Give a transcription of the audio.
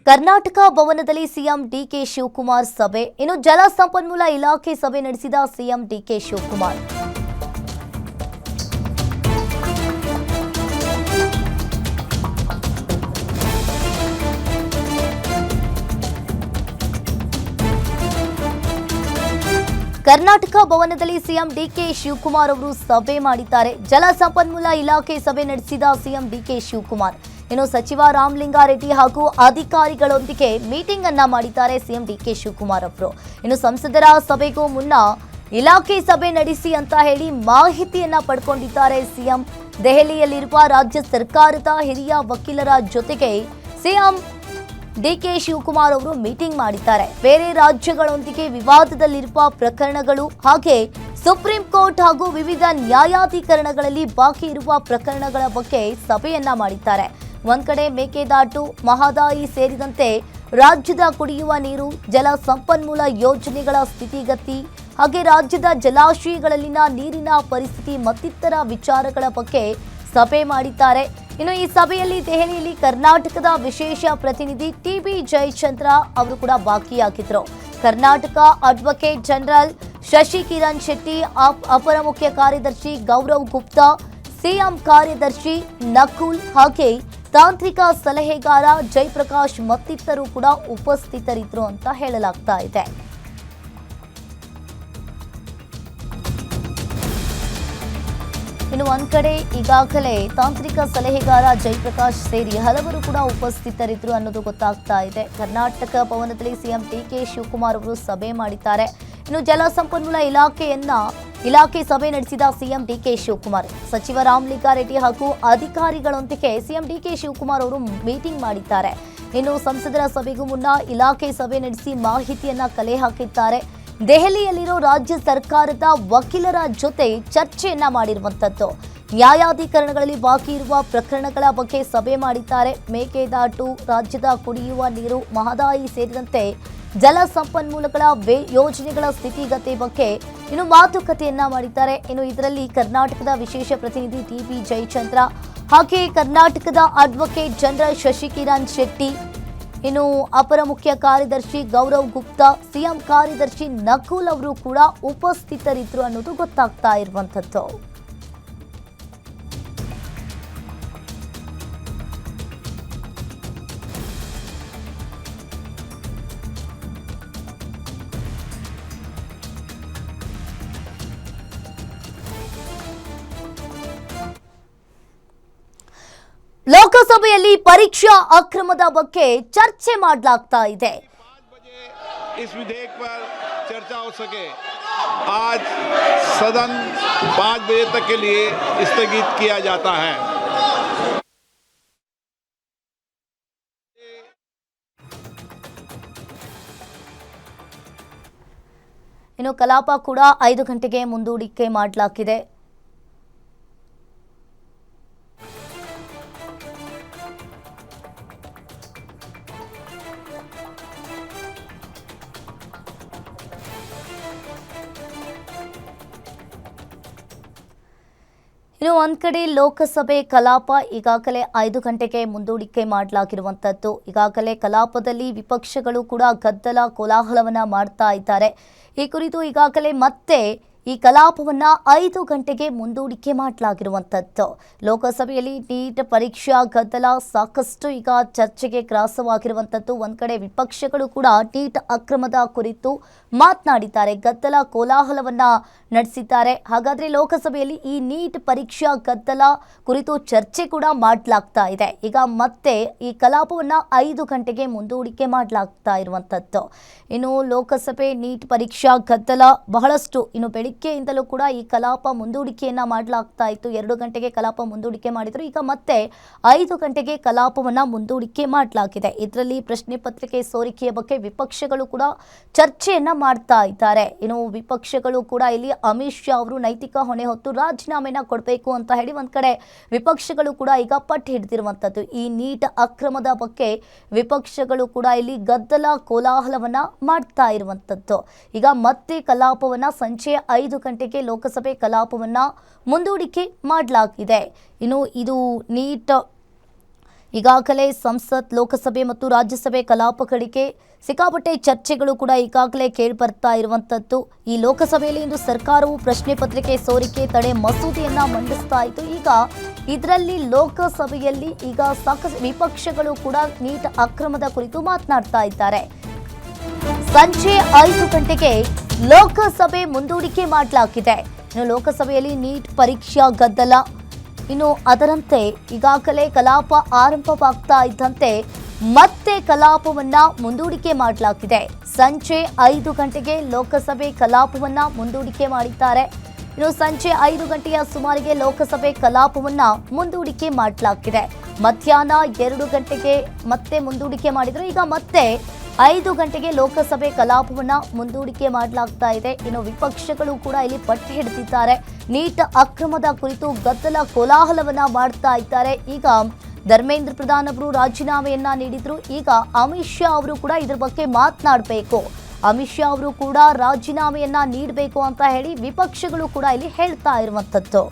ಕರ್ನಾಟಕ ಭವನದಲ್ಲಿ CM DK Shivakumar ಸಭೆ. ಇನ್ನು ಜಲಸಂಪನ್ಮೂಲ ಇಲಾಖೆ ಸಭೆ ನಡೆಸಿದ ಸಿಎಂ ಡಿಕೆ ಶಿವಕುಮಾರ್. ಕರ್ನಾಟಕ ಭವನದಲ್ಲಿ ಸಿಎಂ ಡಿಕೆ ಶಿವಕುಮಾರ್ ಅವರು ಸಭೆ ಮಾಡಿದ್ದಾರೆ. ಜಲಸಂಪನ್ಮೂಲ ಇಲಾಖೆ ಸಭೆ ನಡೆಸಿದ ಸಿಎಂ ಡಿಕೆ ಶಿವಕುಮಾರ್. ಇನ್ನು ಸಚಿವ ರಾಮಲಿಂಗಾರೆಡ್ಡಿ ಹಾಗೂ ಅಧಿಕಾರಿಗಳೊಂದಿಗೆ ಮೀಟಿಂಗ್ ಅನ್ನ ಮಾಡಿದ್ದಾರೆ ಸಿಎಂ ಡಿಕೆ ಶಿವಕುಮಾರ್ ಅವರು. ಇನ್ನು ಸಂಸದರ ಸಭೆಗೂ ಮುನ್ನ ಇಲಾಖೆ ಸಭೆ ನಡೆಸಿ ಅಂತ ಹೇಳಿ ಮಾಹಿತಿಯನ್ನ ಪಡ್ಕೊಂಡಿದ್ದಾರೆ ಸಿಎಂ. ದೆಹಲಿಯಲ್ಲಿರುವ ರಾಜ್ಯ ಸರ್ಕಾರದ ಹಿರಿಯ ವಕೀಲರ ಜೊತೆಗೆ ಸಿಎಂ ಡಿಕೆ ಶಿವಕುಮಾರ್ ಅವರು ಮೀಟಿಂಗ್ ಮಾಡಿದ್ದಾರೆ. ಬೇರೆ ರಾಜ್ಯಗಳೊಂದಿಗೆ ವಿವಾದದಲ್ಲಿರುವ ಪ್ರಕರಣಗಳು ಹಾಗೆ ಸುಪ್ರೀಂ ಕೋರ್ಟ್ ಹಾಗೂ ವಿವಿಧ ನ್ಯಾಯಾಧೀಕರಣಗಳಲ್ಲಿ ಬಾಕಿ ಇರುವ ಪ್ರಕರಣಗಳ ಬಗ್ಗೆ ಸಭೆಯನ್ನ ಮಾಡಿದ್ದಾರೆ. ಒಂದ್ ಕಡೆ ಮೇಕೆದಾಟು, ಮಹದಾಯಿ ಸೇರಿದಂತೆ ರಾಜ್ಯದ ಕುಡಿಯುವ ನೀರು, ಜಲ ಸಂಪನ್ಮೂಲ ಯೋಜನೆಗಳ ಸ್ಥಿತಿಗತಿ ಹಾಗೆ ರಾಜ್ಯದ ಜಲಾಶಯಗಳಲ್ಲಿನ ನೀರಿನ ಪರಿಸ್ಥಿತಿ ಮತ್ತಿತರ ವಿಚಾರಗಳ ಬಗ್ಗೆ ಸಭೆ ಮಾಡಿದ್ದಾರೆ. ಇನ್ನು ಈ ಸಭೆಯಲ್ಲಿ ದೆಹಲಿಯಲ್ಲಿ ಕರ್ನಾಟಕದ ವಿಶೇಷ ಪ್ರತಿನಿಧಿ ಟಿ.ಬಿ. ಜಯಚಂದ್ರ ಅವರು ಕೂಡ ಭಾಗಿಯಾಗಿದ್ದರು. ಕರ್ನಾಟಕ ಅಡ್ವೊಕೇಟ್ ಜನರಲ್ ಶಶಿಕಿರಣ್ ಶೆಟ್ಟಿ, ಅಪರ ಮುಖ್ಯ ಕಾರ್ಯದರ್ಶಿ ಗೌರವ್ ಗುಪ್ತಾ, ಸಿಎಂ ಕಾರ್ಯದರ್ಶಿ ನಕುಲ್ ಹಾಗೆ ತಾಂತ್ರಿಕ ಸಲಹೆಗಾರ ಜಯಪ್ರಕಾಶ್ ಮತ್ತಿತರರು ಕೂಡ ಉಪಸ್ಥಿತರಿದ್ದರು ಅಂತ ಹೇಳಲಾಗ್ತಾ ಇದೆ. ಇನ್ನು ಒಂದ್ ಕಡೆ ಈಗಾಗಲೇ ತಾಂತ್ರಿಕ ಸಲಹೆಗಾರ ಜಯಪ್ರಕಾಶ್ ಸೇರಿ ಹಲವರು ಕೂಡ ಉಪಸ್ಥಿತರಿದ್ದರು ಅನ್ನೋದು ಗೊತ್ತಾಗ್ತಾ ಇದೆ. ಕರ್ನಾಟಕ ಭವನದಲ್ಲಿ ಸಿಎಂ ಡಿಕೆ ಶಿವಕುಮಾರ್ ಅವರು ಸಭೆ ಮಾಡಿದ್ದಾರೆ. ಇನ್ನು ಜಲಸಂಪನ್ಮೂಲ ಇಲಾಖೆ ಸಭೆ ನಡೆಸಿದ ಸಿಎಂ ಡಿಕೆ ಶಿವಕುಮಾರ್. ಸಚಿವ ರಾಮಲಿಂಗಾರೆಡ್ಡಿ ಹಾಗೂ ಅಧಿಕಾರಿಗಳೊಂದಿಗೆ ಸಿಎಂ ಡಿಕೆ ಶಿವಕುಮಾರ್ ಅವರು ಮೀಟಿಂಗ್ ಮಾಡಿದ್ದಾರೆ. ಇನ್ನು ಸಂಸದರ ಸಭೆಗೂ ಮುನ್ನ ಇಲಾಖೆ ಸಭೆ ನಡೆಸಿ ಮಾಹಿತಿಯನ್ನ ಕಲೆ ಹಾಕಿದ್ದಾರೆ. ದೆಹಲಿಯಲ್ಲಿರೋ ರಾಜ್ಯ ಸರ್ಕಾರದ ವಕೀಲರ ಜೊತೆ ಚರ್ಚೆಯನ್ನ ಮಾಡಿರುವಂತದ್ದು. ನ್ಯಾಯಾಧೀಕರಣಗಳಲ್ಲಿ ಬಾಕಿ ಇರುವ ಪ್ರಕರಣಗಳ ಬಗ್ಗೆ ಸಭೆ ಮಾಡಿದ್ದಾರೆ. ಮೇಕೆದಾಟು, ರಾಜ್ಯದ ಕುಡಿಯುವ ನೀರು, ಮಹದಾಯಿ ಸೇರಿದಂತೆ ಜಲ ಸಂಪನ್ಮೂಲಗಳ ಯೋಜನೆಗಳ ಸ್ಥಿತಿಗತಿ ಬಗ್ಗೆ ಇನ್ನು ಮಾತುಕತೆಯನ್ನ ಮಾಡಿದ್ದಾರೆ. ಇನ್ನು ಇದರಲ್ಲಿ ಕರ್ನಾಟಕದ ವಿಶೇಷ ಪ್ರತಿನಿಧಿ ಟಿ.ಬಿ. ಜಯಚಂದ್ರ ಹಾಗೆ ಕರ್ನಾಟಕದ ಅಡ್ವೊಕೇಟ್ ಜನರಲ್ ಶಶಿಕಿರಣ್ ಶೆಟ್ಟಿ, ಇನ್ನು ಅಪರ ಮುಖ್ಯ ಕಾರ್ಯದರ್ಶಿ ಗೌರವ್ ಗುಪ್ತಾ, ಸಿಎಂ ಕಾರ್ಯದರ್ಶಿ ನಕುಲ್ ಅವರು ಕೂಡ ಉಪಸ್ಥಿತರಿದ್ದರು ಅನ್ನೋದು ಗೊತ್ತಾಗ್ತಾ ಇರುವಂತದ್ದು. ಲೋಕಸಭೆಯಲ್ಲಿ ಪರೀಕ್ಷಾ ಅಕ್ರಮದ ಬಗ್ಗೆ ಚರ್ಚೆ ಮಾಡಲಾಗ್ತಾ ಇದೆ. इस विधेयक पर चर्चा हो सके आज सदन 5 बजे तक के लिए स्थगित किया जाता है. ಇನ್ನು ಕಲಾಪ ಕೂಡ 5 ಗಂಟೆಗೆ ಮುಂದೂಡಿಕೆ ಮಾಡಲಾಗಿದೆ. ಇನ್ನು ಒಂದ್ ಕಡೆ ಲೋಕಸಭೆ ಕಲಾಪ ಈಗಾಗಲೇ 5 ಗಂಟೆಗೆ ಮುಂದೂಡಿಕೆ ಮಾಡಲಾಗಿರುವಂತದ್ದು. ಈಗಾಗಲೇ ಕಲಾಪದಲ್ಲಿ ವಿಪಕ್ಷಗಳು ಕೂಡ ಗದ್ದಲ ಕೋಲಾಹಲವನ್ನ ಮಾಡ್ತಾ ಇದ್ದಾರೆ. ಈ ಕುರಿತು ಈಗಾಗಲೇ ಮತ್ತೆ ಈ ಕಲಾಪವನ್ನ 5 ಗಂಟೆಗೆ ಮುಂದೂಡಿಕೆ ಮಾಡಲಾಗಿರುವಂತದ್ದು. ಲೋಕಸಭೆಯಲ್ಲಿ ನೀಟ್ ಪರೀಕ್ಷಾ ಗದ್ದಲ ಸಾಕಷ್ಟು ಈಗ ಚರ್ಚೆಗೆ ಗ್ರಾಸವಾಗಿರುವಂತದ್ದು. ಒಂದ್ ಕಡೆ ವಿಪಕ್ಷಗಳು ಕೂಡ ನೀಟ್ ಅಕ್ರಮದ ಕುರಿತು ಮಾತನಾಡಿದ್ದಾರೆ, ಗದ್ದಲ ಕೋಲಾಹಲವನ್ನ ನಡೆಸಿದ್ದಾರೆ. ಹಾಗಾದ್ರೆ ಲೋಕಸಭೆಯಲ್ಲಿ ಈ ನೀಟ್ ಪರೀಕ್ಷಾ ಗದ್ದಲ ಕುರಿತು ಚರ್ಚೆ ಕೂಡ ಮಾಡಲಾಗ್ತಾ ಇದೆ. ಈಗ ಮತ್ತೆ ಈ ಕಲಾಪವನ್ನ 5 ಗಂಟೆಗೆ ಮುಂದೂಡಿಕೆ ಮಾಡಲಾಗ್ತಾ ಇರುವಂತದ್ದು. ಇನ್ನು ಲೋಕಸಭೆ ನೀಟ್ ಪರೀಕ್ಷಾ ಗದ್ದಲ ಬಹಳಷ್ಟು ಇನ್ನು ಬೆಳಿಗ್ಗೆಯಿಂದಲೂ ಕೂಡ ಈ ಕಲಾಪ ಮುಂದೂಡಿಕೆಯನ್ನ ಮಾಡಲಾಗ್ತಾ ಇತ್ತು. 2 ಗಂಟೆಗೆ ಕಲಾಪ ಮುಂದೂಡಿಕೆ ಮಾಡಿದ್ರು. ಈಗ ಮತ್ತೆ 5 ಗಂಟೆಗೆ ಕಲಾಪವನ್ನ ಮುಂದೂಡಿಕೆ ಮಾಡಲಾಗಿದೆ. ಇದರಲ್ಲಿ ಪ್ರಶ್ನೆ ಪತ್ರಿಕೆ ಸೋರಿಕೆಯ ಬಗ್ಗೆ ವಿಪಕ್ಷಗಳು ಕೂಡ ಚರ್ಚೆಯನ್ನ ಮಾಡ್ತಾ ಇದ್ದಾರೆ. ಇನ್ನು ವಿಪಕ್ಷಗಳು ಕೂಡ ಇಲ್ಲಿ ಅಮಿತ್ ಶಾ ಅವರು ನೈತಿಕ ಹೊಣೆ ಹೊತ್ತು ರಾಜೀನಾಮೆನ ಕೊಡಬೇಕು ಅಂತ ಹೇಳಿ ಒಂದ್ ಕಡೆ ವಿಪಕ್ಷಗಳು ಕೂಡ ಈಗ ಪಟ್ಟು ಹಿಡಿದಿರುವಂತದ್ದು. ಈ ನೀಟ್ ಅಕ್ರಮದ ಬಗ್ಗೆ ವಿಪಕ್ಷಗಳು ಕೂಡ ಇಲ್ಲಿ ಗದ್ದಲ ಕೋಲಾಹಲವನ್ನ ಮಾಡ್ತಾ ಇರುವಂತದ್ದು. ಈಗ ಮತ್ತೆ ಕಲಾಪವನ್ನ ಸಂಜೆ 5 ಗಂಟೆಗೆ ಲೋಕಸಭೆ ಕಲಾಪವನ್ನ ಮುಂದೂಡಿಕೆ ಮಾಡಲಾಗಿದೆ. ಇನ್ನು ಇದು ನೀಟ್ ಈಗಾಗಲೇ ಸಂಸತ್, ಲೋಕಸಭೆ ಮತ್ತು ರಾಜ್ಯಸಭೆ ಕಲಾಪ ಕಡೆಗೆ ಸಿಕ್ಕಾಪಟ್ಟೆ ಚರ್ಚೆಗಳು ಕೂಡ ಈಗಾಗಲೇ ಕೇಳಿಬರ್ತಾ ಇರುವಂಥದ್ದು. ಈ ಲೋಕಸಭೆಯಲ್ಲಿ ಇಂದು ಸರ್ಕಾರವು ಪ್ರಶ್ನೆ ಪತ್ರಿಕೆ ಸೋರಿಕೆ ತಡೆ ಮಸೂದೆಯನ್ನ ಮಂಡಿಸ್ತಾ ಇತ್ತು. ಈಗ ಇದರಲ್ಲಿ ಲೋಕಸಭೆಯಲ್ಲಿ ಈಗ ಸಾಕಷ್ಟು ವಿಪಕ್ಷಗಳು ಕೂಡ ನೀಟ್ ಅಕ್ರಮದ ಕುರಿತು ಮಾತನಾಡ್ತಾ ಇದ್ದಾರೆ. ಸಂಜೆ 5 ಗಂಟೆಗೆ ಲೋಕಸಭೆ ಮುಂದೂಡಿಕೆ ಮಾಡಲಾಗಿದೆ. ಇನ್ನು ಲೋಕಸಭೆಯಲ್ಲಿ ನೀಟ್ ಪರೀಕ್ಷಾ ಗದ್ದಲ, ಇನ್ನು ಅದರಂತೆ ಈಗಾಗಲೇ ಕಲಾಪ ಆರಂಭವಾಗ್ತಾ ಇದ್ದಂತೆ ಮತ್ತೆ ಕಲಾಪವನ್ನ ಮುಂದೂಡಿಕೆ ಮಾಡಲಾಗಿದೆ. ಸಂಜೆ 5 ಗಂಟೆಗೆ ಲೋಕಸಭೆ ಕಲಾಪವನ್ನ ಮುಂದೂಡಿಕೆ ಮಾಡಿದ್ದಾರೆ. ಇನ್ನು ಸಂಜೆ 5 ಗಂಟೆಯ ಸುಮಾರಿಗೆ ಲೋಕಸಭೆ ಕಲಾಪವನ್ನ ಮುಂದೂಡಿಕೆ ಮಾಡಲಾಗಿದೆ. ಮಧ್ಯಾಹ್ನ 2 ಗಂಟೆಗೆ ಮತ್ತೆ ಮುಂದೂಡಿಕೆ ಮಾಡಿದ್ರು. ಈಗ ಮತ್ತೆ 5 ಗಂಟೆಗೆ ಲೋಕಸಭೆ ಕಲಾಪವನ್ನ ಮುಂದೂಡಿಕೆ ಮಾಡಲಾಗ್ತಾ ಇದೆ. ಇನ್ನು ವಿಪಕ್ಷಗಳು ಕೂಡ ಇಲ್ಲಿ ಪಟ್ಟು ಹಿಡಿದಿದ್ದಾರೆ. ನೀಟ್ ಅಕ್ರಮದ ಕುರಿತು ಗದ್ದಲ ಕೋಲಾಹಲವನ್ನ ಮಾಡ್ತಾ ಇದ್ದಾರೆ. ಈಗ ಧರ್ಮೇಂದ್ರ ಪ್ರಧಾನ್ ಅವರು ರಾಜೀನಾಮೆಯನ್ನ ನೀಡಿದ್ರು. ಈಗ ಅಮಿತ್ ಶಾ ಅವರು ಕೂಡ ಇದ್ರ ಬಗ್ಗೆ ಮಾತನಾಡಬೇಕು, ಅಮಿತ್ ಶಾ ಅವರು ಕೂಡ ರಾಜೀನಾಮೆಯನ್ನ ನೀಡಬೇಕು ಅಂತ ಹೇಳಿ ವಿಪಕ್ಷಗಳು ಕೂಡ ಇಲ್ಲಿ ಹೇಳ್ತಾ ಇರುವಂತದ್ದು.